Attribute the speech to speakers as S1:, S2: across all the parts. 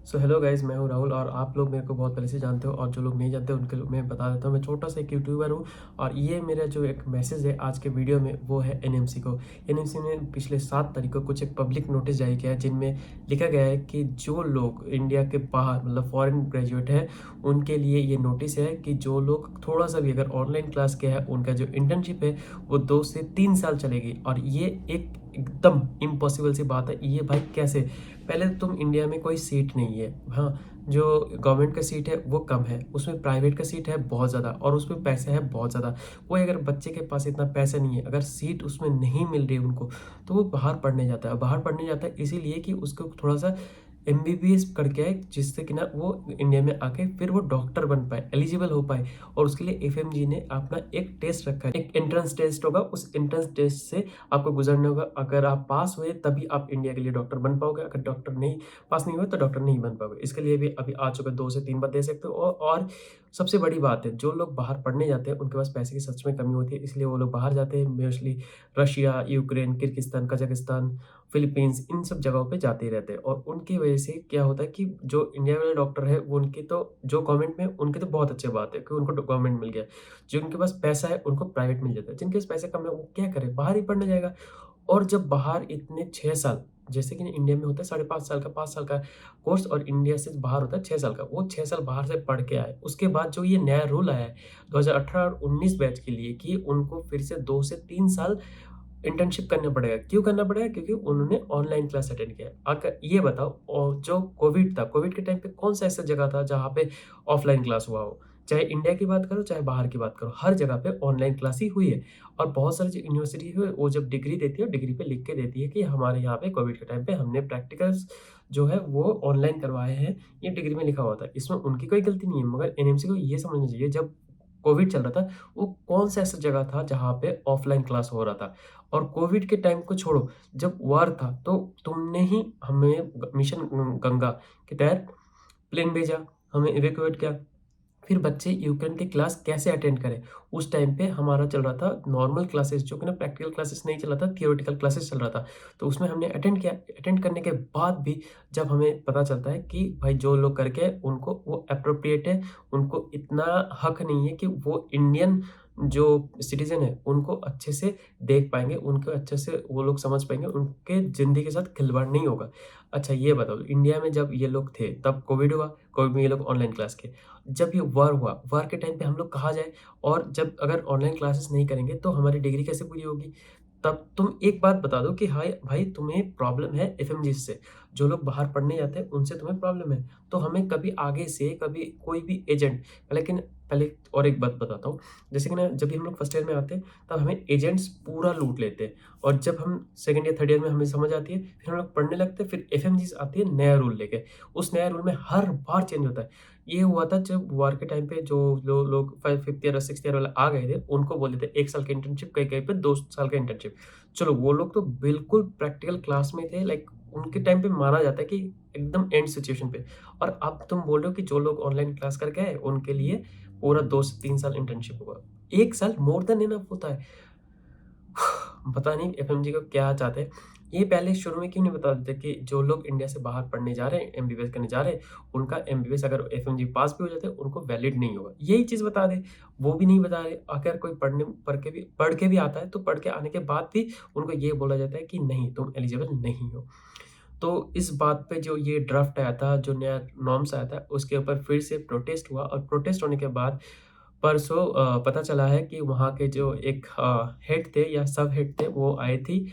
S1: So hello guys, मैं हूँ राहुल और आप लोग मेरे को बहुत पहले से जानते हो और जो लोग नहीं जानते उनके लिए मैं बता देता हूँ। मैं छोटा सा एक यूट्यूबर हूँ और ये मेरा जो एक मैसेज है आज के वीडियो में वो है एनएमसी को। एनएमसी ने पिछले 7 तारीख को कुछ एक पब्लिक नोटिस जारी किया है जिनमें लिखा गया है कि जो लोग इंडिया के बाहर मतलब फॉरेन ग्रेजुएट है उनके लिए ये नोटिस है कि जो लोग थोड़ा सा भी अगर ऑनलाइन क्लास किया है उनका जो इंटर्नशिप है वो 2 से 3 साल चलेगी। और ये एक एकदम इम्पॉसिबल सी बात है। ये भाई कैसे? पहले तो तुम इंडिया में कोई सीट नहीं है। हाँ, जो गवर्नमेंट का सीट है वो कम है, उसमें प्राइवेट का सीट है बहुत ज़्यादा और उसमें पैसे है बहुत ज़्यादा। कोई अगर बच्चे के पास इतना पैसा नहीं है, अगर सीट उसमें नहीं मिल रही उनको, तो वो बाहर पढ़ने जाता है। बाहर पढ़ने जाता है इसीलिए कि उसको थोड़ा सा एमबीबीएस करके आए, जिससे कि ना वो इंडिया में आके फिर वो डॉक्टर बन पाए, एलिजिबल हो पाए। और उसके लिए एफएमजी ने अपना एक टेस्ट रखा है, एक एंट्रेंस टेस्ट होगा। उस एंट्रेंस टेस्ट से आपको गुजरना होगा। अगर आप पास हुए तभी आप इंडिया के लिए डॉक्टर बन पाओगे। अगर डॉक्टर नहीं पास नहीं हुए तो डॉक्टर नहीं बन पाओगे। इसके लिए भी अभी आ चुका है, 2 से 3 बार दे सकते हो। और सबसे बड़ी बात है, जो लोग बाहर पढ़ने जाते हैं उनके पास पैसे की सच में कमी होती है, इसलिए वो लोग बाहर जाते हैं। Mostly Russia, Ukraine, Kyrgyzstan, Kazakhstan, Philippines, इन सब जगहों पे जाते ही रहते हैं। और उनकी वजह से क्या होता है कि जो इंडिया वाले डॉक्टर है वो उनकी तो जो गवर्नमेंट में उनकी तो बहुत अच्छी बात है कि उनको गवर्नमेंट मिल गया। जिनके पास पैसा है उनको प्राइवेट मिल जाता है, जिनके पास पैसे कम है वो क्या करे, बाहर ही पढ़ने जाएगा। और जब बाहर इतने 6 साल, जैसे कि इंडिया में होता है 5.5 साल का, 5 साल का कोर्स, और इंडिया से बाहर होता है 6 साल का। वो 6 साल बाहर से पढ़ के आए, उसके बाद जो ये नया रूल आया है 2018 और 19 बैच के लिए कि उनको फिर से 2 से 3 साल इंटर्नशिप करना पड़ेगा। क्यों करना पड़ेगा? क्योंकि उन्होंने ऑनलाइन क्लास अटेंड किया है। अगर ये बताओ, और जो कोविड था, कोविड के टाइम पे कौन सा ऐसा जगह था जहाँ पे ऑफलाइन क्लास हुआ हो? चाहे इंडिया की बात करो चाहे बाहर की बात करो, हर जगह पे ऑनलाइन क्लास ही हुई है। और बहुत सारी जो यूनिवर्सिटी है वो जब डिग्री देती है, डिग्री पे लिख के देती है कि हमारे यहाँ पे कोविड के टाइम पे हमने प्रैक्टिकल्स जो है वो ऑनलाइन करवाए हैं। ये डिग्री में लिखा हुआ था, इसमें उनकी कोई गलती नहीं है। मगर एनएमसी को ये समझना चाहिए, जब कोविड चल रहा था वो कौन सा ऐसा जगह था जहाँ पे ऑफलाइन क्लास हो रहा था। और कोविड के टाइम को छोड़ो, जब वॉर था तो तुमने ही हमें मिशन गंगा के तहत प्लेन भेजा, हमें इवैक्यूएट किया। फिर बच्चे यूक्रेन की क्लास कैसे अटेंड करें? उस टाइम पे हमारा चल रहा था नॉर्मल क्लासेस, जो कि ना प्रैक्टिकल क्लासेस नहीं चल रहा था, थियोरेटिकल क्लासेस चल रहा था। तो उसमें हमने अटेंड किया। अटेंड करने के बाद भी जब हमें पता चलता है कि भाई जो लोग करके आए, उनको वो एप्रोप्रिएट है, उनको इतना हक नहीं है कि वो इंडियन जो सिटीज़न है उनको अच्छे से देख पाएँगे, उनको अच्छे से वो लोग समझ पाएँगे, उनके ज़िंदगी के साथ खिलवाड़ नहीं होगा। अच्छा ये बताओ, इंडिया में जब ये लोग थे तब कोविड हुआ, कोविड में ये लोग ऑनलाइन क्लास किए। जब ये वॉर हुआ, वॉर के टाइम पे हम लोग कहाँ जाएँ? और जब अगर ऑनलाइन क्लासेस नहीं करेंगे तो हमारी डिग्री कैसे पूरी होगी? तब तुम एक बात बता दो कि हाय भाई, तुम्हें प्रॉब्लम है एफएमजीस से, जो लोग बाहर पढ़ने जाते हैं उनसे तुम्हें प्रॉब्लम है। तो हमें कभी आगे से कभी कोई भी एजेंट, लेकिन पहले और एक बात बताता हूँ। जैसे कि ना जब भी हम लोग फर्स्ट ईयर में आते हैं तब हमें एजेंट्स पूरा लूट लेते हैं, और जब हम सेकंड ईयर थर्ड ईयर में हमें समझ आती है फिर हम लोग पढ़ने लगते हैं, फिर एफएमजीस आती है नया रूल लेके। उस नया रूल में हर बार चेंज होता है। ये हुआ था जब वॉर के टाइम पे जो लोग फिफ्थ ईयर और सिक्स ईयर वाले आ गए थे उनको बोले थे 1 साल की इंटर्नशिप, कहीं कहीं पे 2 साल का इंटर्नशिप। चलो वो लोग तो बिल्कुल प्रैक्टिकल क्लास में थे, लाइक उनके टाइम पे माना जाता है कि एकदम एंड सिचुएशन पे। और अब तुम बोल रहे हो कि जो लोग ऑनलाइन क्लास करके आए उनके लिए पूरा 2 से 3 साल इंटर्नशिप होगा। 1 साल मोर देन इनफ होता है। पता नहीं एफएमजी को क्या चाहते हैं। ये पहले शुरू में क्यों नहीं बता देते कि जो लोग इंडिया से बाहर पढ़ने जा रहे हैं, एमबीबीएस करने जा रहे हैं, उनका एमबीबीएस अगर एफएमजी पास भी हो जाते हैं उनको वैलिड नहीं होगा। यही चीज़ बता दें, वो भी नहीं बता रहे। अगर कोई पढ़ के भी आता है तो पढ़ के आने के बाद भी उनको ये बोला जाता है कि नहीं, तुम एलिजिबल नहीं हो। तो इस बात पे जो ये ड्राफ्ट आया था, जो नया नॉर्म्स आया था, उसके ऊपर फिर से प्रोटेस्ट हुआ। और प्रोटेस्ट होने के बाद परसों पता चला है कि वहाँ के जो एक हेड थे या सब हेड थे वो आए थी,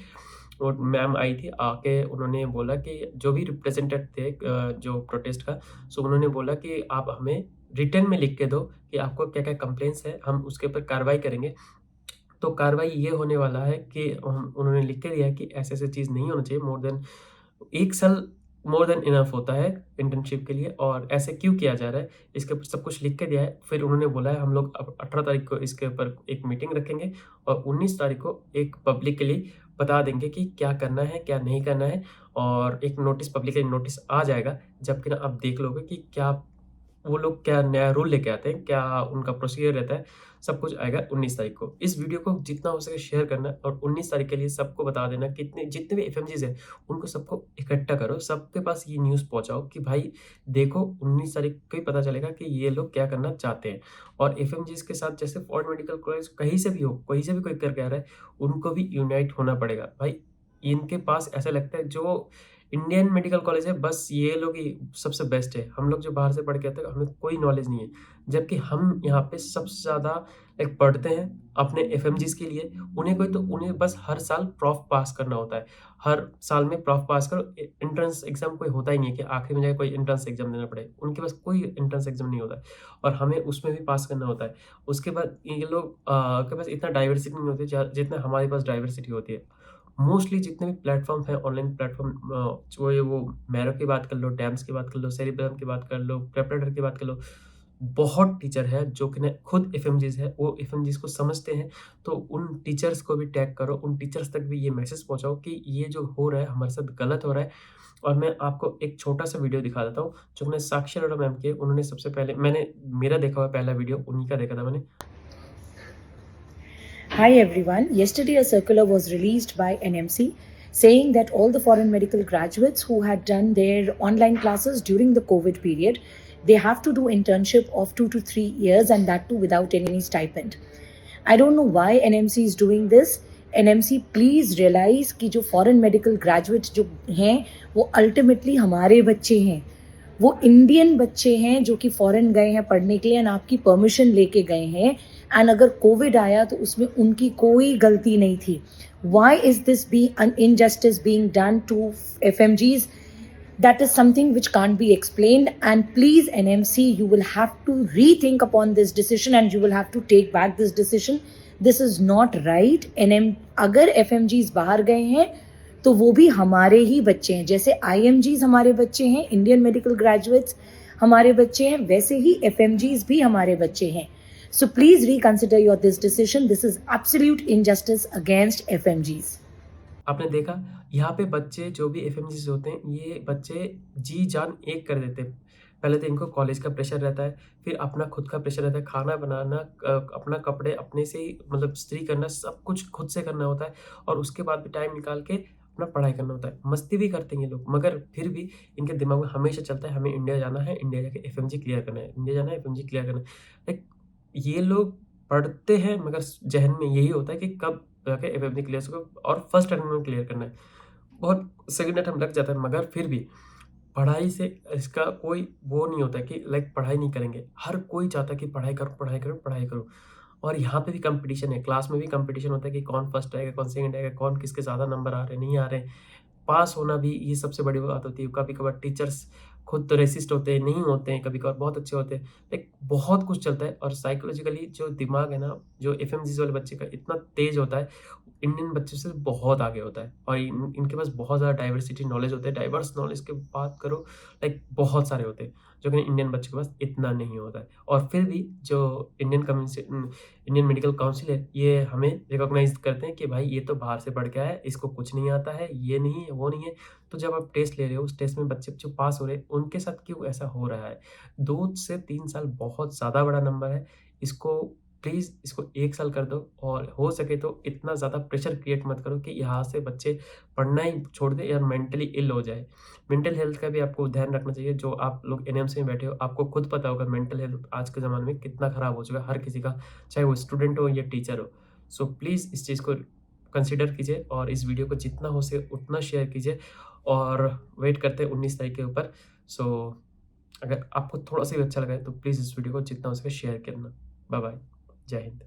S1: और मैम आई थी। आके उन्होंने बोला कि जो भी रिप्रेजेंटेटिव थे जो प्रोटेस्ट का, सो उन्होंने बोला कि आप हमें रिटन में लिख के दो कि आपको क्या-क्या कंप्लेंट्स है, हम उसके ऊपर कार्रवाई करेंगे। तो कार्रवाई ये होने वाला है कि उन्होंने लिख के दिया है कि ऐसे-ऐसे चीज़ नहीं होना चाहिए। मोर देन 1 साल मोर देन इनफ होता है इंटर्नशिप के लिए, और ऐसे क्यों किया जा रहा है, इसके ऊपर सब कुछ लिख के दिया है। फिर उन्होंने बोला है हम लोग अब 18 तारीख को इसके ऊपर एक मीटिंग रखेंगे और 19 तारीख को एक पब्लिकली बता देंगे कि क्या करना है, क्या नहीं करना है। और एक नोटिस, पब्लिकली नोटिस आ जाएगा, जब कि ना आप देख लोगे कि क्या वो लोग क्या नया रूल लेके आते हैं, क्या उनका प्रोसीजर रहता है, सब कुछ आएगा 19 तारीख को। इस वीडियो को जितना हो सके शेयर करना और 19 तारीख के लिए सबको बता देना, कितने जितने भी एफएमजीज़ हैं, उनको सबको इकट्ठा करो, सबके पास ये न्यूज़ पहुँचाओ कि भाई देखो 19 तारीख को ही पता चलेगा कि ये लोग क्या करना चाहते हैं। और एफएमजीज़ के साथ जैसे फॉरेन मेडिकल कॉलेज कहीं से भी हो, कहीं से भी कोई करके आ रहा है, उनको भी यूनाइट होना पड़ेगा। भाई इनके पास ऐसा लगता है जो इंडियन मेडिकल कॉलेज है, बस ये लोग ही सबसे बेस्ट है। हम लोग जो बाहर से पढ़ के आते हैं, हमें कोई नॉलेज नहीं है। जबकि हम यहाँ पे सबसे ज़्यादा लाइक पढ़ते हैं अपने एफएमजीज़ के लिए। उन्हें बस हर साल प्रॉफ पास करना होता है। हर साल में प्रॉफ पास करो। एंट्रेंस एग्ज़ाम कोई होता ही नहीं है कि आखिरी में जाके कोई एंट्रेंस एग्ज़ाम देना पड़े। उनके पास कोई एंट्रेंस एग्ज़ाम नहीं होता है और हमें उसमें भी पास करना होता है। उसके बाद ये लोग के पास इतना डाइवर्सिटी नहीं होती जितना हमारे पास डाइवर्सिटी होती है। मोस्टली जितने भी प्लेटफ़ॉर्म हैं, ऑनलाइन प्लेटफ़ॉर्म, जो ये वो मैरो की बात कर लो, डैम्स की बात कर लो, सेरिब्रम की बात कर लो, प्रेपरेटर की बात कर लो, बहुत टीचर है जो कि न खुद एफएमजीज़ है, वो एफएमजीज़ को समझते हैं। तो उन टीचर्स को भी टैग करो, उन टीचर्स तक भी ये मैसेज पहुँचाओ कि ये जो हो रहा है हमारे साथ गलत हो रहा है। और मैं आपको एक छोटा-सा वीडियो दिखा देता हूँ, जो मैंने साक्षी अरोड़ा मैम की है। उन्होंने सबसे पहले मेरा देखा हुआ पहला वीडियो उन्हीं का देखा था मैंने।
S2: Hi everyone. Yesterday, a circular was released by NMC saying that all the foreign medical graduates who had done their online classes during the COVID period, they have to do internship of 2 to 3 years, and that too without any stipend. I don't know why NMC is doing this. NMC please realize कि जो foreign medical graduates जो हैं वो ultimately हमारे बच्चे हैं, वो Indian बच्चे हैं जो कि फॉरेन गए हैं पढ़ने के लिए एंड आपकी परमिशन लेके गए हैं, एंड अगर कोविड आया तो उसमें उनकी कोई गलती नहीं थी. Why is this be an injustice being done to FMGs? That is something which can't be explained, and please NMC, you will have to rethink upon this decision and you will have to take back this decision. This is not right. अगर FMGs बाहर गए हैं तो वो भी हमारे ही बच्चे हैं. जैसे IMGs हमारे बच्चे हैं, इंडियन मेडिकल ग्रेजुएट्स हमारे बच्चे हैं, वैसे ही FMGs भी हमारे बच्चे हैं. So please reconsider your this decision. This is absolute injustice against FMGs.
S1: आपने देखा यहाँ पे बच्चे जो भी एफएमजीज़ होते हैं, ये बच्चे जी जान एक कर देते हैं। पहले तो इनको कॉलेज का प्रेशर रहता है, फिर अपना खुद का प्रेशर रहता है, खाना बनाना, अपना कपड़े अपने से ही मतलब इस्त्री करना, सब कुछ खुद से करना होता है और उसके बाद भी टाइम निकाल के अपना पढ़ाई करना होता है। मस्ती भी करते हैं ये लोग, मगर फिर भी इनके दिमाग में हमेशा चलता है हमें इंडिया जाना है, इंडिया जाके एफएमजी क्लियर करना है, इंडिया जाना है, एफएमजी क्लियर करना है। लाइक ये लोग पढ़ते हैं मगर ज़हन में यही होता है कि कब जाके एफएमजी क्लियर होगा और फर्स्ट अटेम्प्ट में क्लियर करना है। बहुत सेकंड अटेम्प्ट लग जाता है मगर फिर भी पढ़ाई से इसका कोई वो नहीं होता कि लाइक पढ़ाई नहीं करेंगे। हर कोई चाहता है कि पढ़ाई करो, पढ़ाई करो, पढ़ाई करो। और यहाँ पे भी कॉम्पिटिशन है, क्लास में भी कॉम्पिटिशन होता है कि कौन फर्स्ट आएगा, कौन सेकंड आएगा, कौन किसके ज़्यादा नंबर आ रहे हैं, नहीं आ रहे हैं। पास होना भी ये सबसे बड़ी बात होती है। कभी-कभार टीचर्स खुद तो रेसिस्ट होते हैं, नहीं होते हैं, कभी-कभार बहुत अच्छे होते हैं। लाइक बहुत कुछ चलता है और साइकोलॉजिकली जो दिमाग है ना, जो एफएमजीज़ वाले बच्चे का इतना तेज़ होता है, इंडियन बच्चों से बहुत आगे होता है और इनके पास बहुत ज़्यादा डाइवर्सिटी नॉलेज होता है। डाइवर्स नॉलेज की बात करो, लाइक बहुत सारे होते हैं, जो कि इंडियन बच्चे के पास इतना नहीं होता है। और फिर भी जो इंडियन मेडिकल काउंसिल है, ये हमें रिकॉग्नाइज़ करते हैं कि भाई ये तो बाहर से पढ़ के आया है, इसको कुछ नहीं आता है, ये नहीं है, वो नहीं है। तो जब आप टेस्ट ले रहे हो, उस टेस्ट में बच्चे जो पास हो रहे हैं, उनके साथ क्यों ऐसा हो रहा है? 2 से 3 साल बहुत ज़्यादा बड़ा नंबर है। इसको प्लीज़ इसको 1 साल कर दो और हो सके तो इतना ज़्यादा प्रेशर क्रिएट मत करो कि यहाँ से बच्चे पढ़ना ही छोड़ दें या मेंटली इल हो जाए। मेंटल हेल्थ का भी आपको ध्यान रखना चाहिए। जो आप लोग एनएमसी में बैठे हो, आपको खुद पता होगा मेंटल हेल्थ आज के ज़माने में कितना ख़राब हो चुका है हर किसी का, चाहे वो स्टूडेंट हो या टीचर हो। सो प्लीज़ इस चीज़ को कंसिडर कीजिए और इस वीडियो को जितना हो सके उतना शेयर कीजिए और वेट करते हैं 19 तारीख के ऊपर। सो अगर आपको थोड़ा-सा भी अच्छा लगा है तो प्लीज़ इस वीडियो को जितना हो सके शेयर करना। Bye bye. जय हिंद।